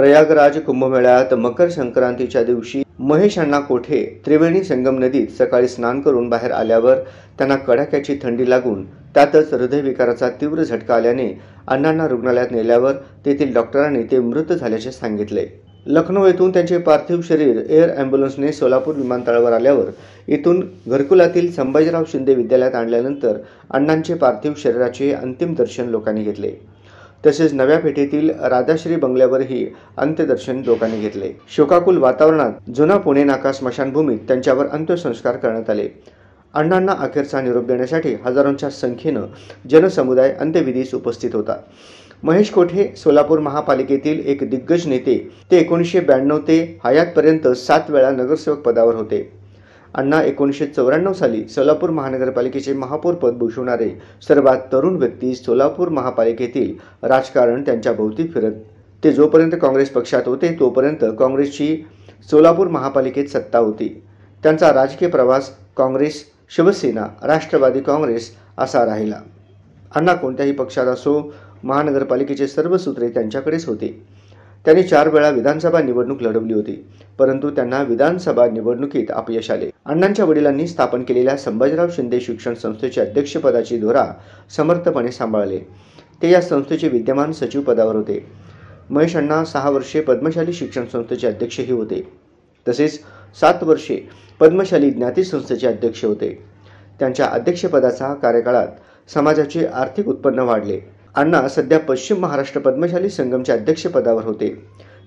प्रयागराज कुंभमेळ्यात मकर संक्रांतीच्या दिवशी महेश अण्णा कोठे त्रिवेणी संगम नदीत सकाळी स्नान करून बाहेर आल्यावर त्यांना कडाक्याची थंडी लागून त्यातच हृदयविकाराचा तीव्र झटका आल्याने अण्णांना रुग्णालयात नेल्यावर तेथील डॉक्टरांनी ते मृत झाल्याचे सांगितले। लखनौ येथून त्यांचे पार्थिव शरीर एअर ॲम्ब्युलन्सने सोलापूर विमानतळावर आल्यावर इथून घरकुलातील संभाजीराव शिंदे विद्यालयात आणल्यानंतर अण्णांचे पार्थिव शरीराचे अंतिम दर्शन लोकांनी घेतले। तसेच नव्या पेठेतील राधाश्री बंगल्यावरही अंत्यदर्शन लोकांनी घेतले। शोकाकुल वातावरणात जुना पुणे नाका स्मशानभूमीत त्यांच्यावर अंत्यसंस्कार करण्यात आले। अण्णांना अखेरचा निरोप देण्यासाठी हजारोंच्या संख्येने जनसमुदाय अंत्यविधीस उपस्थित होता। महेश कोठे सोलापूर महापालिकेतील एक दिग्गज नेते ते 1992 ते हयातपर्यंत 7 वेळा नगरसेवक पदावर होते। अण्णा 1994 साली सोलापूर महानगरपालिकेचे महापौर पद भूषवणारे सर्वात तरुण व्यक्ती सोलापूर महापालिकेतील राजकारण त्यांच्या भोवती फिरत। ते जोपर्यंत काँग्रेस पक्षात होते तोपर्यंत काँग्रेसची सोलापूर महापालिकेत सत्ता होती। त्यांचा राजकीय प्रवास काँग्रेस, शिवसेना, राष्ट्रवादी काँग्रेस असा राहिला। अण्णा कोणत्याही पक्षात असो, महानगरपालिकेचे सर्व सूत्रे त्यांच्याकडेच होते। त्यांनी 4 वेळा विधानसभा निवडणूक लढवली होती, परंतु त्यांना विधानसभा निवडणुकीत अपयश आले। अण्णांच्या वडिलांनी स्थापन केलेल्या संभाजीराव शिंदे शिक्षण संस्थेच्या अध्यक्षपदाची धुरा समर्थपणे सांभाळले। ते या संस्थेचे विद्यमान सचिव पदावर होते। महेश अण्णा 6 वर्षे पद्मशाली शिक्षण संस्थेचे अध्यक्षही होते, तसेच 7 वर्षे पद्मशाली ज्ञाती संस्थेचे अध्यक्ष होते। त्यांच्या अध्यक्षपदाच्या कार्यकाळात समाजाचे आर्थिक उत्पन्न वाढले। अण्णा सध्या पश्चिम महाराष्ट्र पद्मशाली संगमच्या अध्यक्षपदावर होते।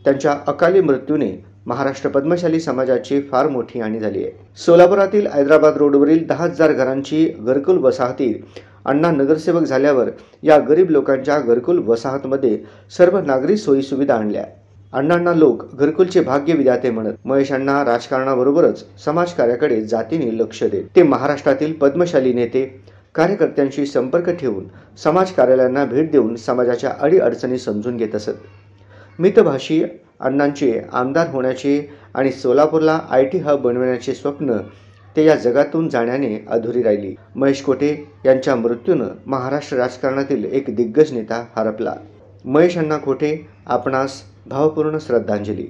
त्यांच्या अकाली मृत्यूने महाराष्ट्र पद्मशाली समाजाची फार मोठी हानी झाली आहे। सोलापुरातील हैदराबाद रोडवरील 10,000 घरांची घरकुल वसाहतीत अण्णा नगरसेवक झाल्यावर या गरीब लोकांच्या घरकुल वसाहतमध्ये सर्व नागरी सोयी सुविधा आणल्या। अण्णांना लोक घरकुलचे भाग्य विधाते म्हणत। महेश अण्णा राजकारणाबरोबरच समाजकार्याकडे जातीने लक्ष देत। ते महाराष्ट्रातील पद्मशाली नेते कार्यकर्त्यांशी संपर्क ठेवून समाज कार्यालयांना भेट देऊन समाजाच्या अडीअडचणी समजून घेत असत। मितभाषी अण्णांचे आमदार होण्याचे आणि सोलापूरला IT हब बनवण्याचे स्वप्न ते या जगातून जाण्याने अधुरी राहिली। महेश कोठे यांच्या मृत्यूने महाराष्ट्र राजकारणातील एक दिग्गज नेता हरपला। महेश अण्णा कोठे आपणास भावपूर्ण श्रद्धांजली।